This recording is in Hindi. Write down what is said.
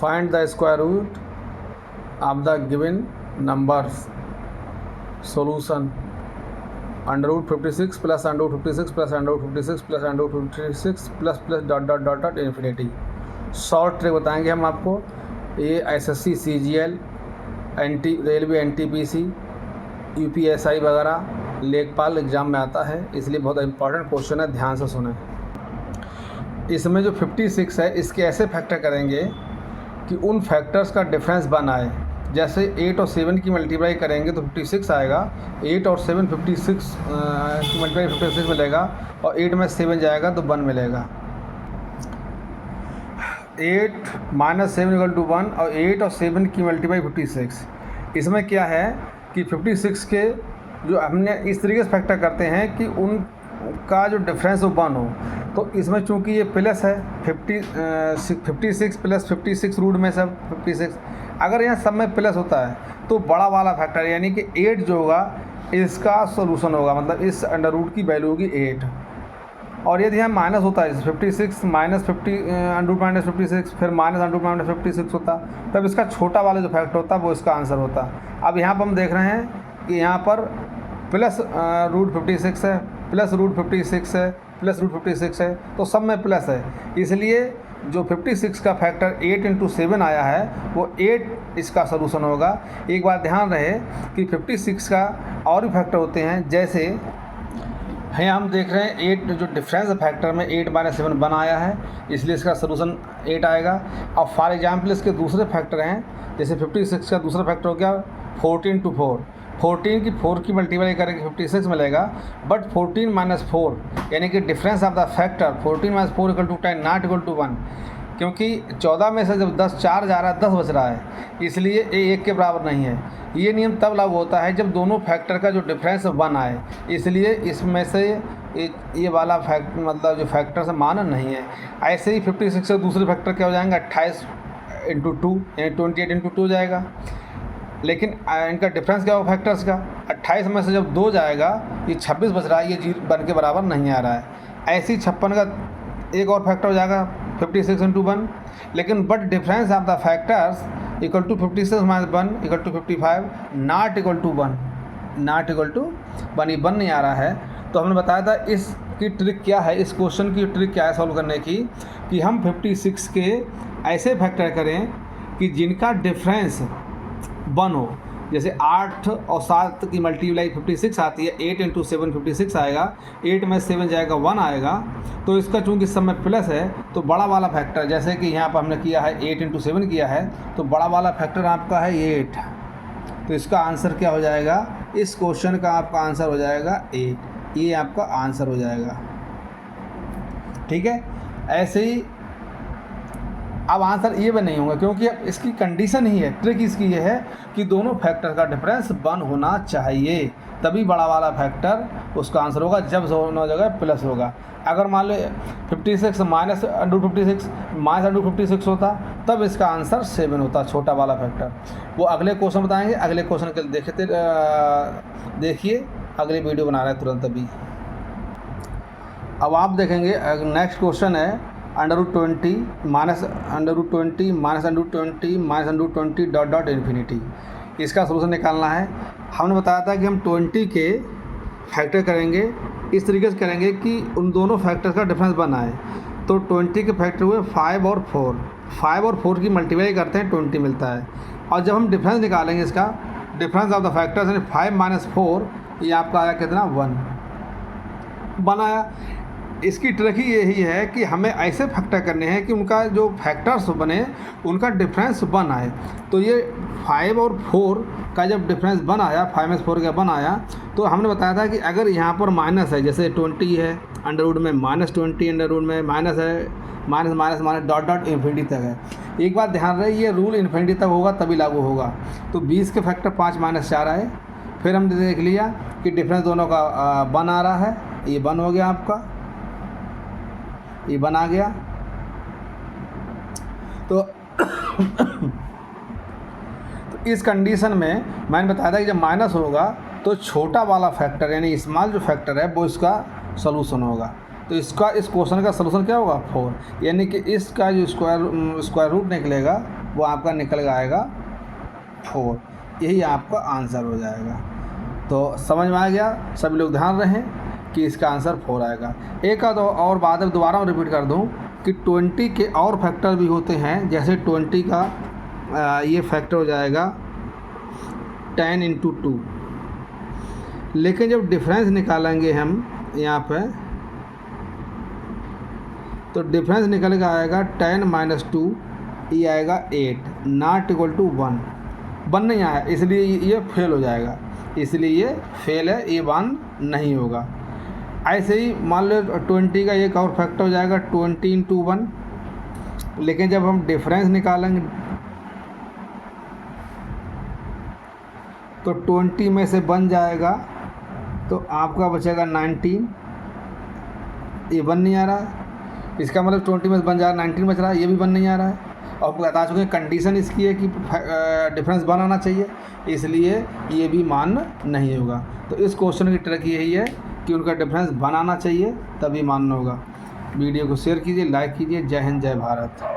Find the square root of the given numbers. Solution: under root 56 plus under root 56 plus under root 56 plus under root 56 plus dot dot dot dot infinity. Short trick बताएंगे हम आपको। ये SSC, CGL, railway, NTPC, UPSI वगैरह लेखपाल एग्ज़ाम में आता है, इसलिए बहुत इंपॉर्टेंट क्वेश्चन है, ध्यान से सुने। इसमें जो 56 है इसके ऐसे फैक्टर करेंगे कि उन फैक्टर्स का डिफरेंस 1 आए। जैसे 8 और 7 की मल्टीप्लाई करेंगे तो 56 आएगा, 8 और 7 56 की मल्टीप्लाई 56 मिलेगा, और 8 में 7 जाएगा तो 1 मिलेगा। 8 - 7 = 1 और 8 और 7 की मल्टीप्लाई 56। इसमें क्या है कि 56 के जो हमने इस तरीके से फैक्टर करते हैं कि उनका जो डिफरेंस वो 1 हो। तो इसमें चूंकि ये प्लस है 56 प्लस 56 रूट में सब 56, अगर यहाँ सब में प्लस होता है तो बड़ा वाला फैक्टर यानी कि 8 जो होगा इसका सॉल्यूशन होगा, मतलब इस अंडर रूट की वैल्यू होगी 8। और यदि यहाँ माइनस होता है 56 माइनस 50 अंडर माइनस 56 फिर माइनस अंडर माइनस 56 होता, तब इसका छोटा वाला जो फैक्टर होता वो इसका आंसर होता। अब यहाँ पर हम देख रहे हैं कि यहाँ पर प्लस रूट 56 है, प्लस रूट 56 है, प्लस रूट 56 है, तो सब में प्लस है, इसलिए जो 56 का फैक्टर 8 × 7 आया है वो 8 इसका सलूशन होगा। एक बात ध्यान रहे कि 56 का और भी फैक्टर होते हैं, जैसे हैं हम देख रहे हैं 8 जो डिफरेंस फैक्टर में 8 - 7 1 आया है, इसलिए इसका सलूशन 8 आएगा। अब फॉर एग्जांपल इसके दूसरे फैक्टर हैं, जैसे 56 का दूसरा फैक्टर हो गया 14 × 4, 14 की 4 की मल्टीप्लाई करेंगे 56 मिलेगा, बट 14 - 4 यानी कि difference of the factor 14 - 4 = 10 not equal to 1, क्योंकि 14 में से जब 10 4 जा रहा है 10 बच रहा है, इसलिए ये 1 के बराबर नहीं है। ये नियम तब लागू होता है जब दोनों फैक्टर का जो डिफरेंस 1 आए, इसलिए इसमें से ये वाला मतलब जो फैक्टर से मानन नहीं है। ऐसे ही 56 से दूसरे फैक्टर क्या हो जाएंगे 28 × 2 यानी 28 × 2 जाएगा, लेकिन इनका डिफरेंस क्या होगा फैक्टर्स का 28 में से जब 2 जाएगा ये 26 बच रहा है, ये 1 के बराबर नहीं आ रहा है। ऐसे ही 56 का एक और फैक्टर हो जाएगा 56 × 1, लेकिन but difference of the factors equal to 56 - 1 = 55 not equal to 1, not equal to 1, ये 1 नहीं आ रहा है। तो हमने बताया था इसकी ट्रिक क्या है, इस क्वेश्चन की ट्रिक क्या है सॉल्व करने की, कि हम 56 के ऐसे फैक्टर करें कि जिनका डिफरेंस 1 हो। जैसे 8 और 7 की मल्टीप्लाई 56 आती है, 8 × 7 56 आएगा, 8 में 7 जाएगा 1 आएगा, तो इसका चूँकि सब में प्लस है तो बड़ा वाला फैक्टर, जैसे कि यहाँ पर हमने किया है 8 × 7 किया है, तो बड़ा वाला फैक्टर आपका है 8, तो इसका आंसर क्या हो जाएगा, इस क्वेश्चन का आपका आंसर हो जाएगा 8, ये आपका आंसर हो जाएगा। ठीक है, ऐसे ही अब आंसर ये भी नहीं होगा, क्योंकि अब इसकी कंडीशन ही है, ट्रिक इसकी ये है कि दोनों फैक्टर का डिफरेंस 1 होना चाहिए, तभी बड़ा वाला फैक्टर उसका आंसर होगा, जब दोनों जगह प्लस होगा। अगर मान लो 56 माइनस अंडर 56 माइनस अंडर 56 होता तब इसका आंसर 7 होता, छोटा वाला फैक्टर। वो अगले क्वेश्चन बताएंगे, अगले क्वेश्चन के लिए देखिए अगली वीडियो बना रहे हैं तुरंत अभी। अब आप देखेंगे नेक्स्ट क्वेश्चन है √20 minus √20 minus √20 minus √20 dot dot infinity. इसका सलूशन निकालना है। हमने बताया था कि हम 20 के फैक्टर करेंगे, इस तरीके से करेंगे कि उन दोनों फैक्टर्स का डिफरेंस 1 आए। तो 20 के फैक्टर हुए 5 और 4, 5 और 4 की मल्टीप्लाई करते हैं 20 मिलता है। और जब हम डिफरेंस निकालेंगे इसका डिफरेंस ऑफ द फैक्टर्स यानी 5 - 4, ये आपका आया कितना 1 बनाया। इसकी ट्रिक ही यही है कि हमें ऐसे फैक्टर करने हैं कि उनका जो फैक्टर्स बने उनका डिफरेंस 1 आए। तो ये 5 और 4 का जब डिफरेंस 1 आया, 5 में 4 का 1 आया, तो हमने बताया था कि अगर यहाँ पर माइनस है, जैसे 20 है अंडर रूट में -20 अंडर रूट में माइनस है, minus minus minus dot dot infinity तक है। एक बात ध्यान रहे, ये रूल इन्फिनिटी तक होगा तभी लागू होगा। तो 20 के फैक्टर 5 - 4 आए, फिर हमने देख लिया कि डिफरेंस दोनों का 1 आ रहा है, ये 1 हो गया आपका, ये 1 आ गया। तो इस कंडीशन में मैंने बताया था कि जब माइनस होगा तो छोटा वाला फैक्टर यानी स्मॉल जो फैक्टर है वो इसका सलूशन होगा। तो इसका इस क्वेश्चन का सलूशन क्या होगा 4, यानी कि इसका जो स्क्वायर रूट निकलेगा वो आपका निकल के आएगा 4। यही आपका आंसर हो जाएगा। तो समझ में आ गया? सभी लोग ध्यान रहें कि इसका आंसर 4 आएगा। एक आध और बात अब दोबारा मैं रिपीट कर दूं कि 20 के और फैक्टर भी होते हैं। जैसे 20 का ये फैक्टर हो जाएगा 10 × 2, लेकिन जब डिफरेंस निकालेंगे हम यहाँ पे तो डिफरेंस निकल के आएगा 10 - 2, ये आएगा 8, नॉट इक्वल टू 1। 1 नहीं आया, इसलिए ये फेल हो जाएगा, इसलिए ये फेल है, ये 1 नहीं होगा। ऐसे ही मान लो 20 का एक और फैक्टर हो जाएगा 20 × 1, लेकिन जब हम डिफरेंस निकालेंगे तो 20 में से बन जाएगा तो आपका बचेगा 19, ये 1 नहीं आ रहा है। इसका मतलब 20 में से बन जाएगा 19 बच रहा है, ये भी 1 नहीं आ रहा है। और आपको बता चुके हैं कंडीशन इसकी है कि डिफरेंस 1 आना चाहिए, इसलिए ये भी मान्य नहीं होगा। तो इस क्वेश्चन की ट्रिक यही है कि उनका डिफरेंस 1 आना चाहिए, तभी मान्य होगा। वीडियो को शेयर कीजिए, लाइक कीजिए। जय हिंद, जय भारत।